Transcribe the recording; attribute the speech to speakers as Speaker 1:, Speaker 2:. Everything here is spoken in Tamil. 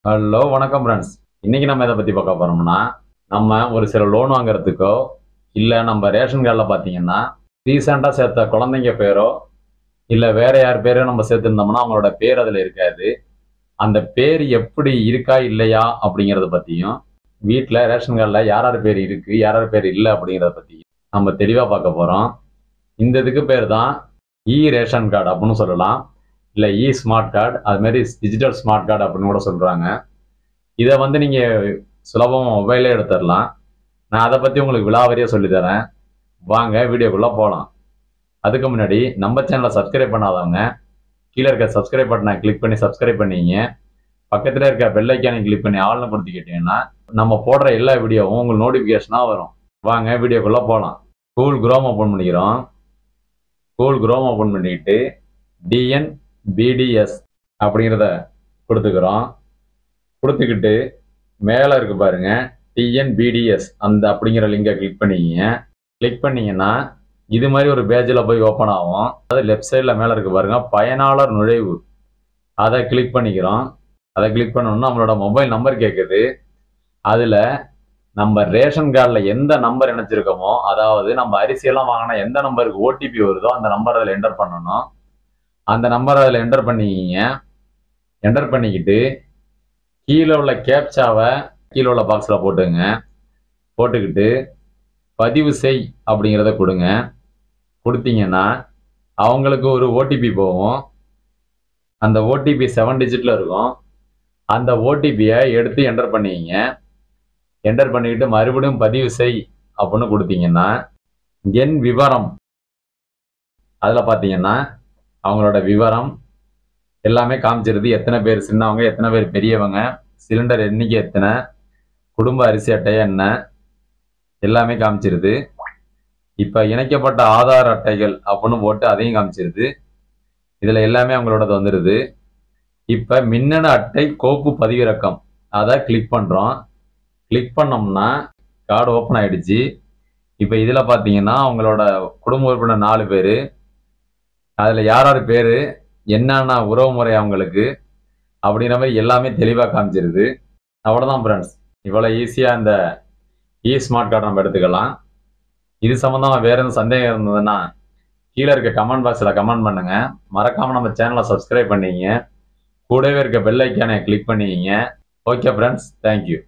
Speaker 1: ஹலோ வணக்கம் ஃப்ரெண்ட்ஸ். இன்னைக்கு நம்ம இதை பற்றி பார்க்க போகிறோம்னா, நம்ம ஒரு சில லோன் வாங்குறதுக்கோ இல்லை நம்ம ரேஷன் கார்டில் பார்த்தீங்கன்னா ரீசெண்டாக சேர்த்த குழந்தைங்க பேரோ இல்லை வேற யார் பேரோ நம்ம சேர்த்துருந்தோம்னா அவங்களோட பேர் அதில் இருக்காது. அந்த பேர் எப்படி இருக்கா இல்லையா அப்படிங்கிறத பற்றியும், வீட்டில் ரேஷன் கார்டில் யார் யார் பேர் இருக்குது யார் யார் பேர் இல்லை அப்படிங்கிறத பற்றியும் நம்ம தெளிவாக பார்க்க போகிறோம். இந்த இதுக்கு பேர் தான் இ ரேஷன் கார்டு அப்படின்னு சொல்லலாம், இல்லை இ ஸ்மார்ட் கார்டு, அதுமாரி டிஜிட்டல் ஸ்மார்ட் கார்டு அப்படின்னு கூட சொல்கிறாங்க. இதை வந்து நீங்கள் சுலபமாக மொபைலே எடுத்துடலாம். நான் அதை பற்றி உங்களுக்கு விலாவரியாக சொல்லித்தரேன். வாங்க வீடியோக்குள்ளே போகலாம். அதுக்கு முன்னாடி நம்ம சேனலை சப்ஸ்கிரைப் பண்ணாதவங்க கீழே இருக்க சப்ஸ்கிரைப் பட்டனை கிளிக் பண்ணி சப்ஸ்கிரைப் பண்ணிங்க. பக்கத்தில் இருக்க பெல் ஐக்கானை கிளிக் பண்ணி ஆல்னு கொடுத்துக்கிட்டீங்கன்னா நம்ம போடுற எல்லா வீடியோவும் உங்களுக்கு நோட்டிஃபிகேஷனாக வரும். வாங்க வீடியோக்குள்ளே போகலாம். கூகுள் குரோம் ஓப்பன் பண்ணிக்கிறோம். கூகுள் குரோம் ஓப்பன் பண்ணிட்டு டிஎன்பிடிஎஸ் அப்படிங்கிறத கொடுத்துக்கிறோம். கொடுத்துக்கிட்டு மேலே இருக்கு பாருங்க டிஎன்பிடிஎஸ் அந்த அப்படிங்கிற லிங்கை கிளிக் பண்ணிக்கிங்க. கிளிக் பண்ணிங்கன்னா இது மாதிரி ஒரு பேஜில் போய் ஓப்பன் ஆகும். அது லெஃப்ட் சைடில் மேலே இருக்கு பாருங்க பயனாளர் நுழைவு, அதை கிளிக் பண்ணிக்கிறோம். அதை கிளிக் பண்ணணும்னா நம்மளோட மொபைல் நம்பர் கேட்குது. அதில் நம்ம ரேஷன் கார்டில் எந்த நம்பர் இணைச்சிருக்கோமோ, அதாவது நம்ம அரிசியெல்லாம் வாங்கினா எந்த நம்பருக்கு ஓடிபி வருதோ அந்த நம்பர் அதில் என்டர் பண்ணணும். அந்த நம்பரை அதில் என்டர் பண்ணிக்கிங்க. என்டர் பண்ணிக்கிட்டு கீழே உள்ள கேப்சாவை கீழே உள்ள பாக்ஸில் போட்டுங்க. போட்டுக்கிட்டு பதிவு செய் அப்படிங்கிறத கொடுங்க. கொடுத்தீங்கன்னா அவங்களுக்கு ஒரு ஓடிபி போகும். அந்த ஓடிபி 7 டிஜிட்டில் இருக்கும். அந்த ஓடிபியை எடுத்து என்டர் பண்ணிக்கிங்க. என்டர் பண்ணிக்கிட்டு மறுபடியும் பதிவு செய் அப்படின்னு கொடுத்தீங்கன்னா என் விவரம் அதில் பார்த்தீங்கன்னா அவங்களோட விவரம் எல்லாமே காமிச்சிருது. எத்தனை பேர் சின்னவங்க, எத்தனை பேர் பெரியவங்க, சிலிண்டர் எண்ணிக்கை எத்தனை, குடும்ப அரிசி அட்டை என்ன, எல்லாமே காமிச்சிருது. இப்போ இணைக்கப்பட்ட ஆதார் அட்டைகள் அப்படின்னு போட்டு அதையும் காமிச்சிருது. இதில் எல்லாமே அவங்களோடது வந்துடுது. இப்போ மின்னணு அட்டை கோப்பு பதிவிறக்கம் அதை கிளிக் பண்ணுறோம். கிளிக் பண்ணோம்னா கார்டு ஓப்பன் ஆகிடுச்சு. இப்போ இதில் பார்த்தீங்கன்னா அவங்களோட குடும்ப உறுப்பினர் 4 பேர், அதில் யார் யார் பேர், என்னென்ன உறவு முறை அவங்களுக்கு அப்படிங்கிற மாதிரி எல்லாமே தெளிவாக காமிச்சிருது. அவ்வளோதான் ஃப்ரெண்ட்ஸ். இவ்வளோ ஈஸியாக இந்த இ ஸ்மார்ட் கார்டு நம்ம எடுத்துக்கலாம். இது சம்மந்தமாக வேறு எதுவும் சந்தேகம் இருந்ததுன்னா கீழே இருக்க கமெண்ட் பாக்ஸில் கமெண்ட் பண்ணுங்கள். மறக்காமல் நம்ம சேனலை சப்ஸ்கிரைப் பண்ணிங்க. கூடவே இருக்க பெல் ஐக்கானை கிளிக் பண்ணிக்கிங்க. Okay friends, thank you.